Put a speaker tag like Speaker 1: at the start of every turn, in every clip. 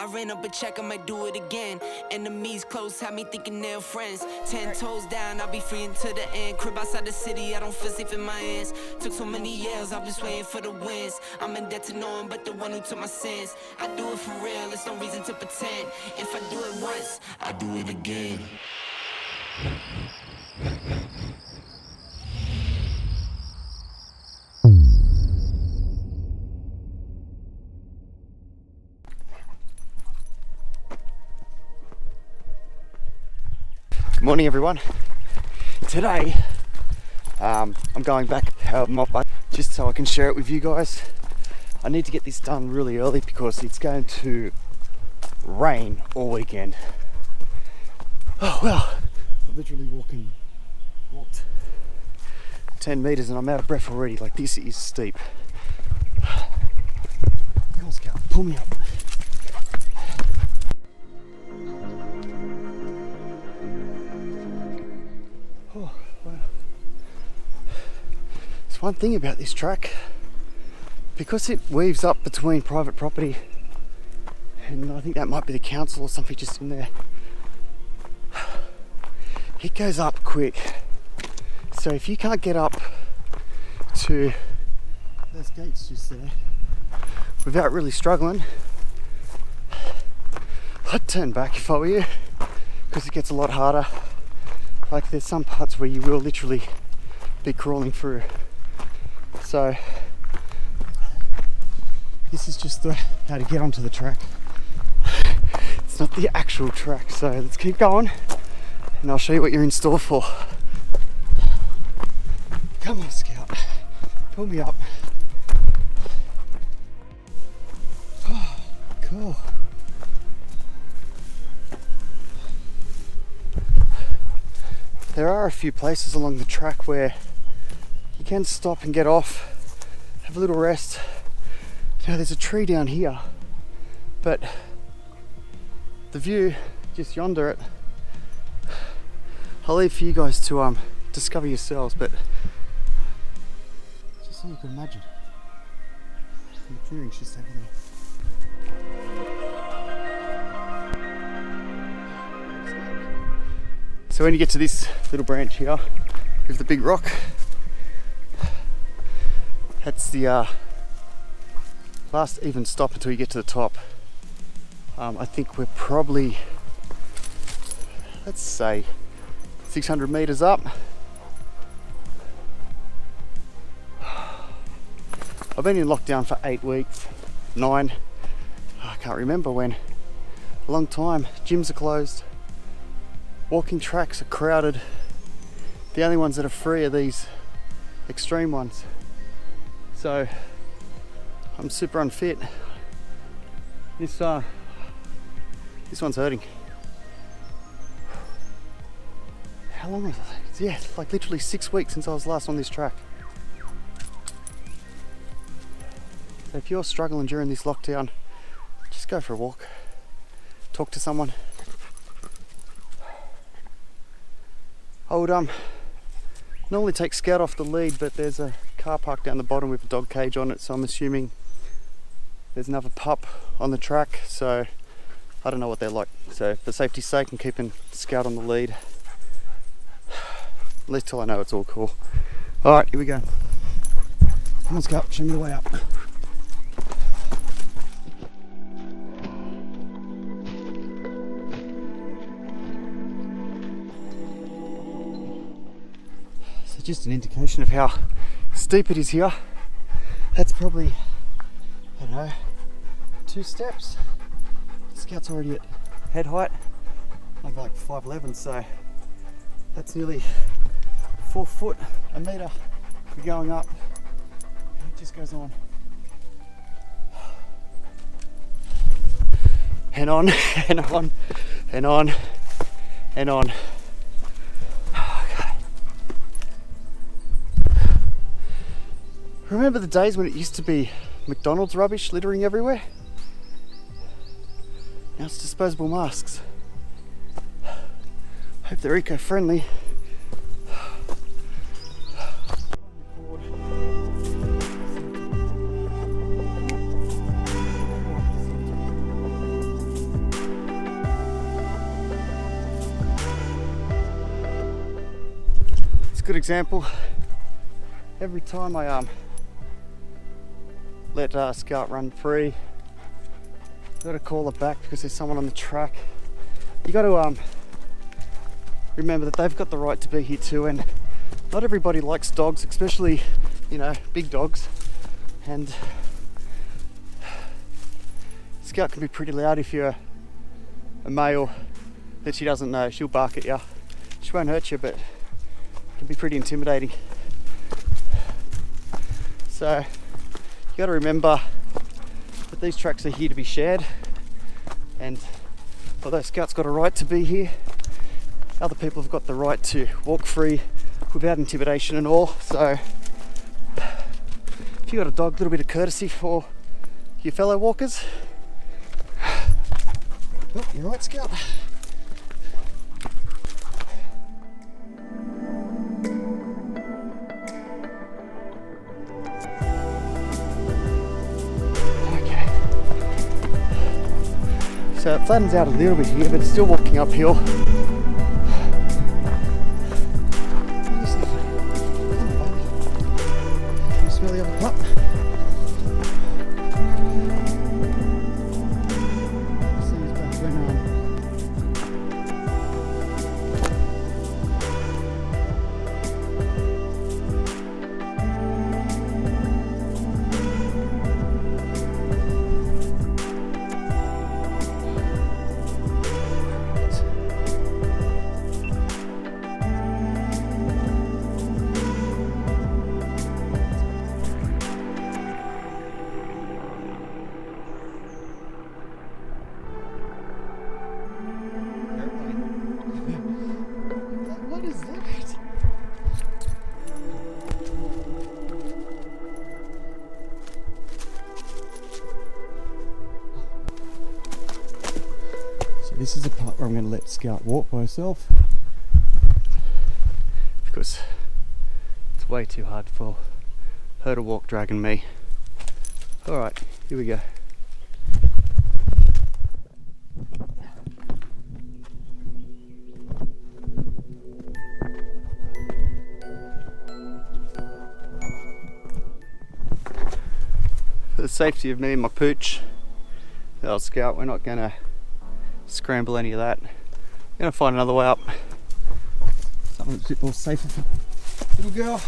Speaker 1: I ran up a check, I might do it again. Enemies close, had me thinking they're friends. 10 toes down, I'll be free until the end. Crib outside the city, I don't feel safe in my hands. Took so many years, I'm just waiting for the wins. I'm in debt to no one but the one who took my sins. I do it for real, there's no reason to pretend. If I do it once, I do it again.
Speaker 2: Good morning everyone. Today I'm going back my bike just so I can share it with you guys. I need to get this done really early because it's going to rain all weekend. Oh well, I've literally walked 10 meters and I'm out of breath already. Like, this is steep. Come on, Scout, pull me up. Oh, wow. There's one thing about this track, because it weaves up between private property, and I think that might be the council or something just in there. It goes up quick. So if you can't get up to those gates just there without really struggling, I'd turn back if I were you, because it gets a lot harder. Like, there's some parts where you will literally be crawling through. So this is just how to get onto the track. It's not the actual track, so let's keep going and I'll show you what you're in store for. Come on, Scout, pull me up. Oh, cool. There are a few places along the track where you can stop and get off, have a little rest. Now there's a tree down here, but the view just yonder, I'll leave for you guys to discover yourselves, but just so you can imagine, the clearing's just over there. So when you get to this little branch here with the big rock, that's the last even stop until you get to the top. I think we're probably, let's say, 600 meters up. I've been in lockdown for 8 weeks, 9, I can't remember when, a long time. Gyms are closed. Walking tracks are crowded. The only ones that are free are these extreme ones. So I'm super unfit. This one's hurting. How long was it? Yeah, like literally 6 weeks since I was last on this track. So if you're struggling during this lockdown, just go for a walk. Talk to someone. I would normally take Scout off the lead, but there's a car park down the bottom with a dog cage on it, so I'm assuming there's another pup on the track, so I don't know what they're like. So for safety's sake, I'm keeping Scout on the lead, at least till I know it's all cool. Alright, here we go. Come on, Scout, show me the way up. Just an indication of how steep it is here. That's probably, I don't know, 2 steps. Scout's already at head height. I'm like 5'11", so that's nearly 4 foot, a metre. We're going up. It just goes on. And on, and on, and on, and on. Remember the days when it used to be McDonald's rubbish littering everywhere? Now it's disposable masks. Hope they're eco-friendly. a good example. Every time I let Scout run free, I've got to call it back because there's someone on the track. You got to remember that they've got the right to be here too, and not everybody likes dogs, especially, you know, big dogs. And Scout can be pretty loud if you're a male that she doesn't know. She'll bark at you. She won't hurt you, but it can be pretty intimidating. So you got to remember that these tracks are here to be shared, and although Scout's got a right to be here, other people have got the right to walk free without intimidation and all. So if you got a dog, a little bit of courtesy for your fellow walkers. Oh, you're right, Scout. Okay. So it flattens out a little bit here, but it's still walking uphill. Can you smell the other pup? This is the part where I'm going to let Scout walk by herself because it's way too hard for her to walk dragging me. Alright, here we go. For the safety of me and my pooch, our Scout, we're not going to scramble any of that. I'm gonna find another way up. Something that's a bit more safer for little girl.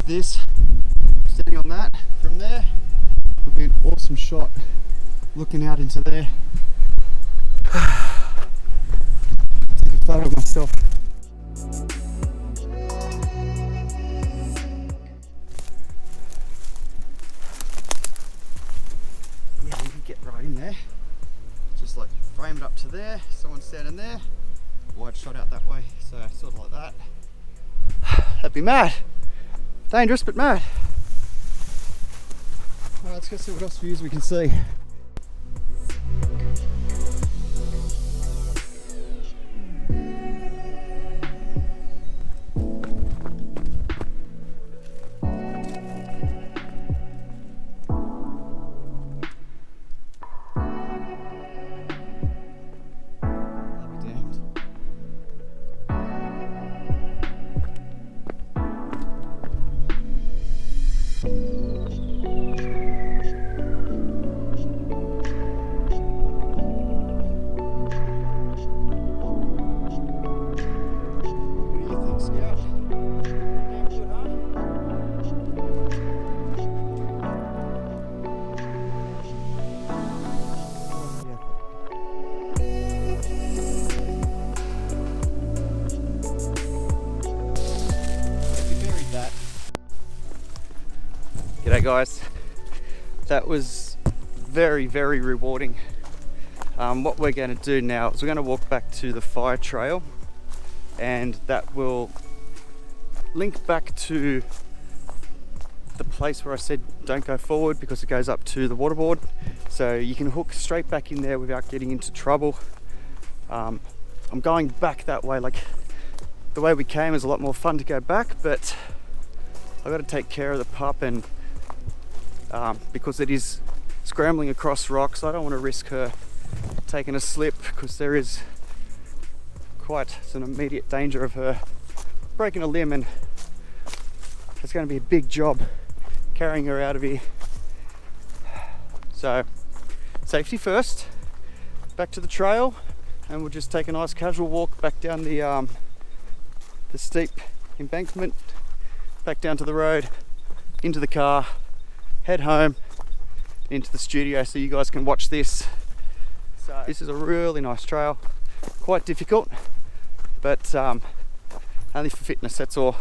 Speaker 2: This, standing on that from there, would be an awesome shot looking out into there. Take a photo of myself. Yeah, you can get right in there. Just like frame it up to there, someone standing there, wide shot out that way, so sort of like that. That'd be mad. Dangerous but mad. Alright, let's go see what else views we can see. G'day guys, that was very rewarding. What we're going to do now is we're going to walk back to the fire trail and that will link back to the place where I said don't go forward because it goes up to the waterboard, so you can hook straight back in there without getting into trouble. I'm going back that way, like the way we came is a lot more fun to go back, but I got to take care of the pup, and because it is scrambling across rocks, I don't want to risk her taking a slip, because there is quite some immediate danger of her breaking a limb, and it's going to be a big job carrying her out of here. So safety first, back to the trail, and we'll just take a nice casual walk back down the steep embankment, back down to the road, into the car, head home, into the studio so you guys can watch this. So this is a really nice trail, quite difficult, but only for fitness, that's all.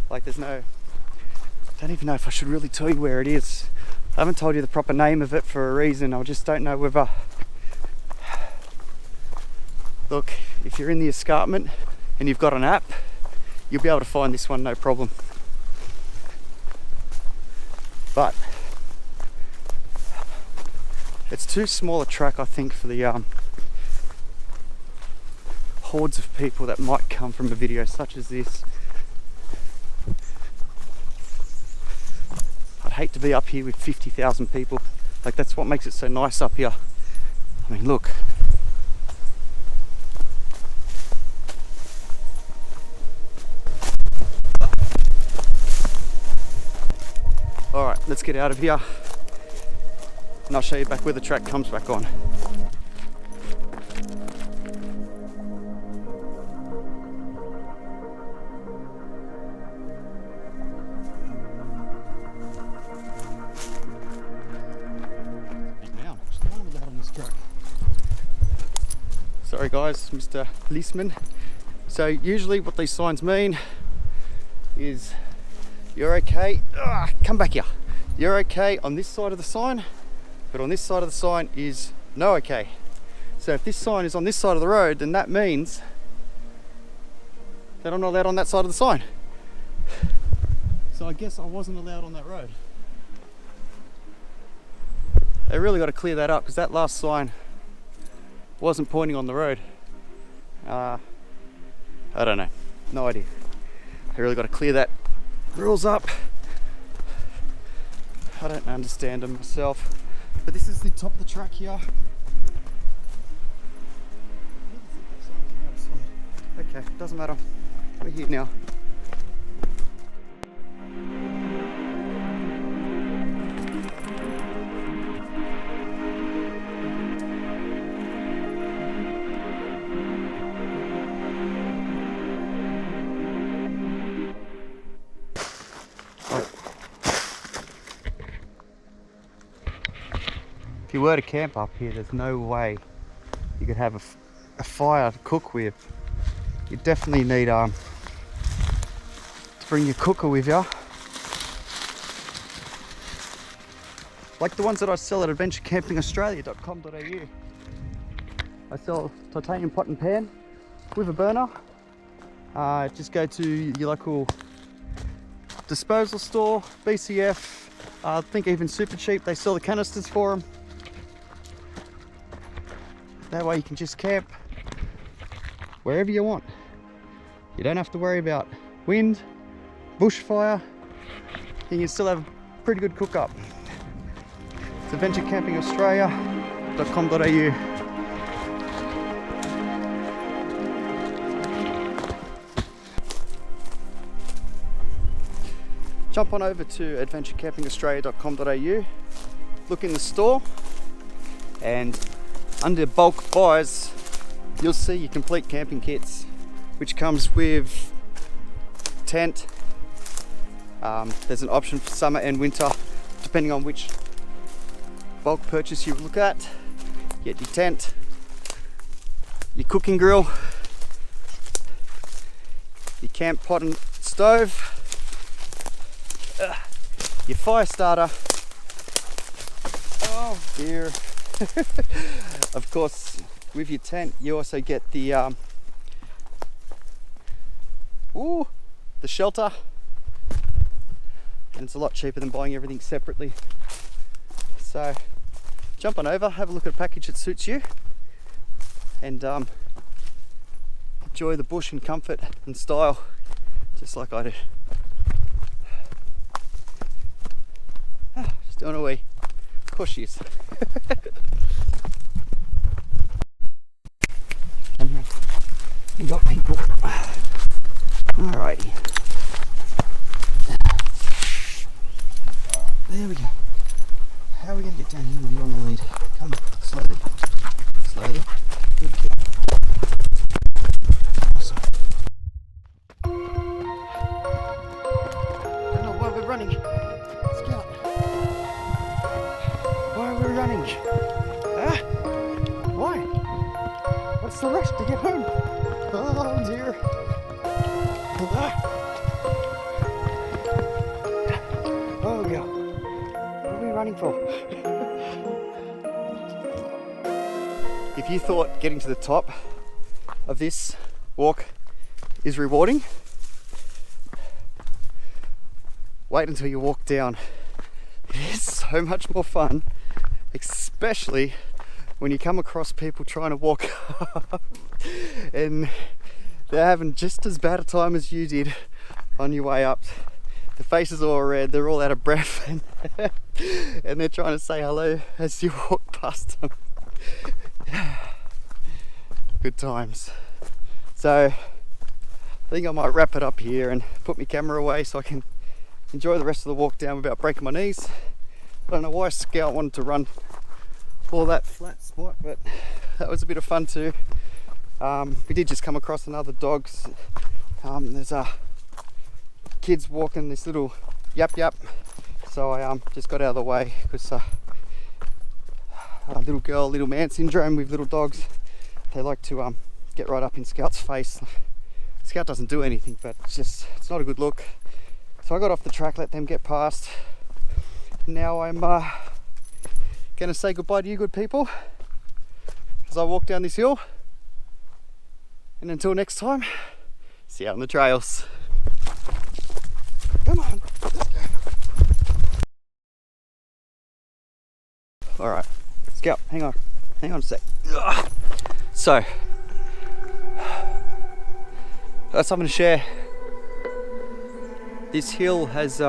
Speaker 2: Like there's no, I don't even know if I should really tell you where it is. I haven't told you the proper name of it for a reason. I just don't know whether, look, if you're in the escarpment and you've got an app, you'll be able to find this one no problem. But it's too small a track, I think, for the hordes of people that might come from a video such as this. I'd hate to be up here with 50,000 people. Like, that's what makes it so nice up here. I mean, look. All right, let's get out of here, and I'll show you back where the track comes back on. Sorry guys, Mr. Policeman. So usually what these signs mean is you're okay, come back here. You're okay on this side of the sign, but on this side of the sign is no okay. So if this sign is on this side of the road, then that means that I'm not allowed on that side of the sign. So I guess I wasn't allowed on that road. They really got to clear that up, because that last sign wasn't pointing on the road. I don't know, no idea. They really got to clear that rules up. I don't understand them myself, but this is the top of the track here. Okay, doesn't matter, we're here now. If you were to camp up here, there's no way you could have a fire to cook with. You definitely need to bring your cooker with you. Like the ones that I sell at adventurecampingaustralia.com.au. I sell titanium pot and pan with a burner. Just go to your local disposal store, BCF, I think even Super Cheap, they sell the canisters for them. That way you can just camp wherever you want. You don't have to worry about wind, bushfire. You can still have a pretty good cook up. It's adventurecampingaustralia.com.au. Jump on over to adventurecampingaustralia.com.au, look in the store, and under bulk buys, you'll see your complete camping kits, which comes with tent. There's an option for summer and winter, depending on which bulk purchase you look at. Get your tent, your cooking grill, your camp pot and stove, your fire starter. Oh dear. Of course, with your tent, you also get the Ooh, the shelter. And it's a lot cheaper than buying everything separately. So jump on over, have a look at a package that suits you, and enjoy the bush in comfort and style, just like I do. Just doing a wee. Of course she is. We got people. Alrighty. There we go. How are we going to get down here with you on the lead? Come on, slowly. Slowly. Good girl. Awesome. I don't know why we're running. Scout. Why are we running? Huh? Why? What's the rush to get home? Oh dear. Oh yeah. What are we running for? If you thought getting to the top of this walk is rewarding, wait until you walk down. It is so much more fun, especially when you come across people trying to walk up and they're having just as bad a time as you did on your way up. The faces are all red, they're all out of breath, and they're trying to say hello as you walk past them. Good times. So I think I might wrap it up here and put my camera away so I can enjoy the rest of the walk down without breaking my knees. I don't know why Scout wanted to run all that flat spot, but that was a bit of fun too. We did just come across another dogs. There's kids walking this little yap, so I just got out of the way because little girl, little man syndrome with little dogs. They like to get right up in Scout's face. Scout doesn't do anything, but it's not a good look. So I got off the track, let them get past. Now I'm gonna say goodbye to you good people as I walk down this hill. And until next time, see you out on the trails. Come on, let's go. Alright, Scout, hang on a sec. Ugh. So, I got something to share. This hill has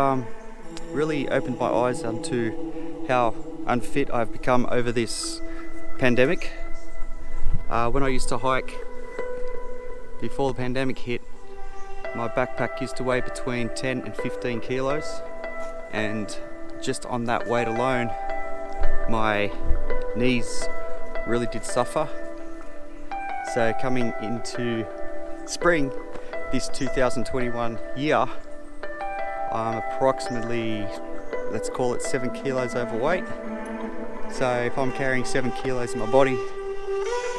Speaker 2: really opened my eyes onto how unfit I've become over this pandemic. When I used to hike before the pandemic hit, my backpack used to weigh between 10 and 15 kilos, and just on that weight alone my knees really did suffer. So coming into spring this 2021 year, I'm approximately, let's call it 7 kilos overweight. So if I'm carrying 7 kilos in my body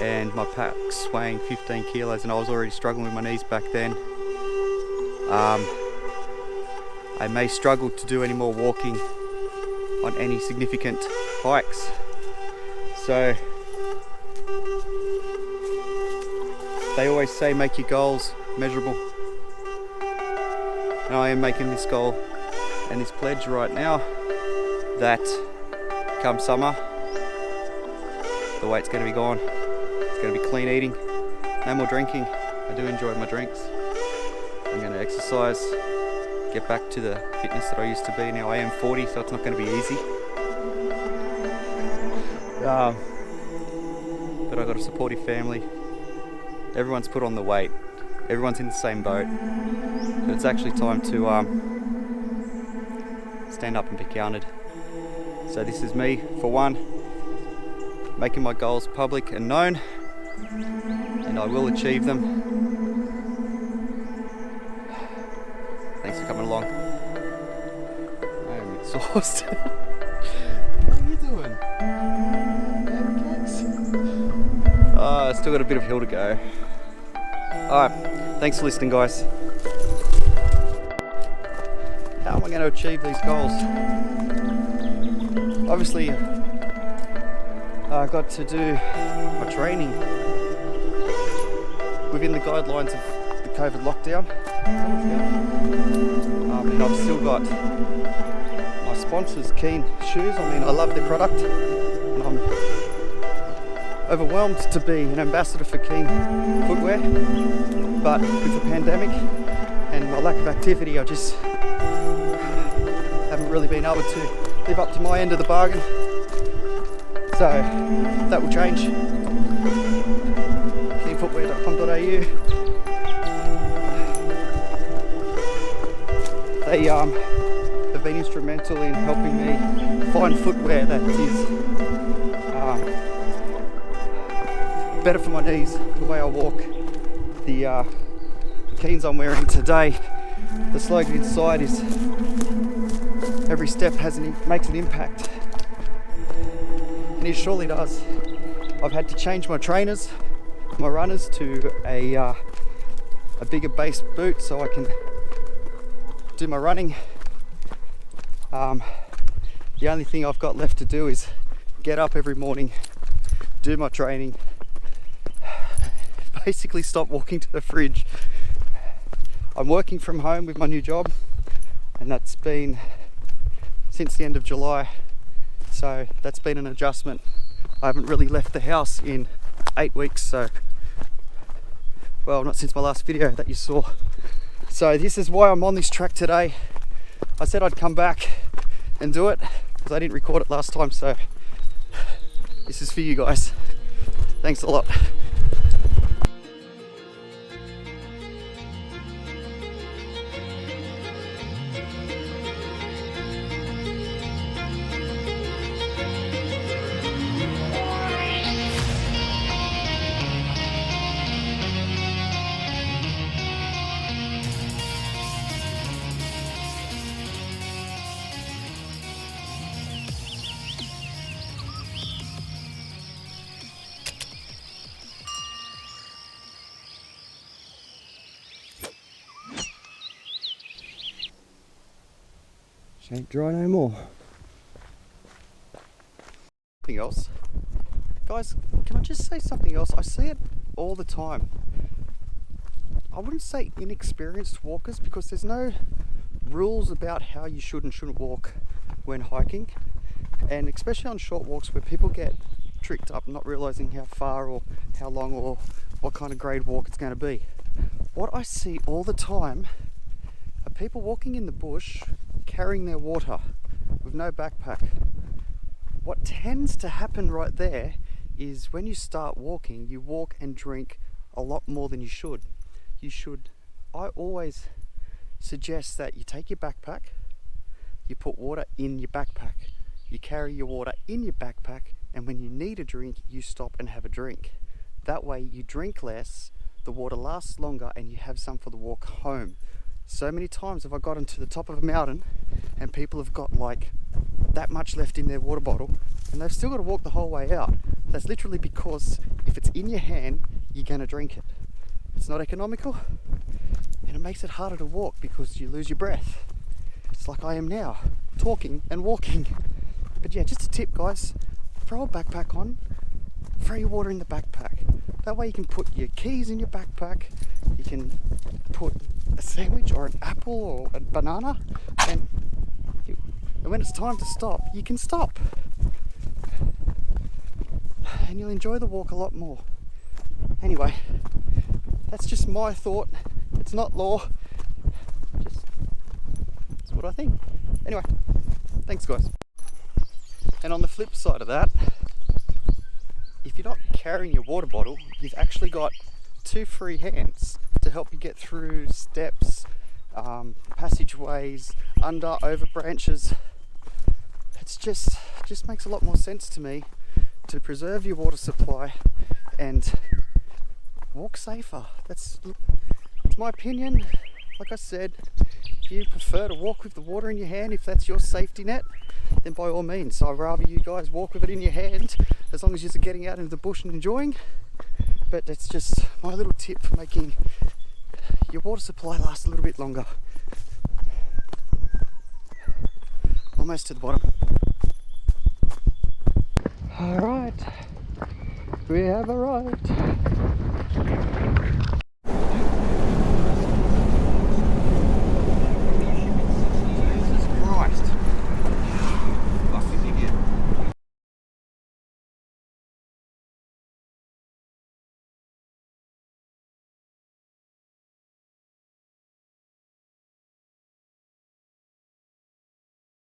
Speaker 2: and my pack's weighing 15 kilos and I was already struggling with my knees back then, I may struggle to do any more walking on any significant hikes. So they always say make your goals measurable, and I am making this goal and this pledge right now that come summer the weight's going to be gone. It's going to be clean eating, no more drinking. I do enjoy my drinks. I'm going to exercise, get back to the fitness that I used to be. Now I am 40, so it's not going to be easy. But I've got a supportive family. Everyone's put on the weight. Everyone's in the same boat. But it's actually time to stand up and be counted. So this is me, for one, making my goals public and known, and I will achieve them. Thanks for coming along. I am exhausted. How are you doing? I still got a bit of hill to go. Alright, thanks for listening, guys. How am I going to achieve these goals? Obviously, I got to do my training within the guidelines of the COVID lockdown. And I've still got my sponsors, Keen shoes. I mean, I love their product, and I'm overwhelmed to be an ambassador for Keen footwear. But with the pandemic and my lack of activity, I just haven't really been able to live up to my end of the bargain. So that will change. Keenfootwear.com.au. They have been instrumental in helping me find footwear that is better for my knees, the way I walk. The Keens I'm wearing today, the slogan inside is every step makes an impact, and it surely does. I've had to change my trainers, my runners, to a bigger base boot so I can do my running. The only thing I've got left to do is get up every morning, do my training, basically stop walking to the fridge. I'm working from home with my new job, and that's been since the end of July, so that's been an adjustment. I haven't really left the house in 8 weeks, so, well, not since my last video that you saw. So this is why I'm on this track today. I said I'd come back and do it because I didn't record it last time, so this is for you guys. Thanks a lot. She ain't dry no more. Something else. Guys, can I just say something else? I see it all the time. I wouldn't say inexperienced walkers, because there's no rules about how you should and shouldn't walk when hiking. And especially on short walks where people get tricked up not realizing how far or how long or what kind of grade walk it's going to be. What I see all the time are people walking in the bush carrying their water with no backpack. What tends to happen right there is when you start walking, you walk and drink a lot more than you should. I always suggest that you take your backpack, you put water in your backpack, you carry your water in your backpack, and when you need a drink, you stop and have a drink. That way you drink less, the water lasts longer, and you have some for the walk home. So many times have I gotten to the top of a mountain and people have got like that much left in their water bottle and they've still got to walk the whole way out. That's literally because if it's in your hand, you're going to drink it. It's not economical, and it makes it harder to walk because you lose your breath. It's like I am now, talking and walking. But yeah, just a tip, guys, throw a backpack on, throw your water in the backpack. That way you can put your keys in your backpack, you can put a sandwich or an apple or a banana, and when it's time to stop, you can stop. And you'll enjoy the walk a lot more. Anyway, that's just my thought. It's not law. It's what I think. Anyway, thanks guys. And on the flip side of that, if you're not carrying your water bottle, you've actually got two free hands to help you get through steps, passageways, under, over branches. It's just makes a lot more sense to me to preserve your water supply and walk safer. It's my opinion. Like I said, if you prefer to walk with the water in your hand, if that's your safety net, then by all means, I'd rather you guys walk with it in your hand as long as you're getting out into the bush and enjoying. But it's just my little tip for making your water supply last a little bit longer. Almost to the bottom. Alright, we have arrived.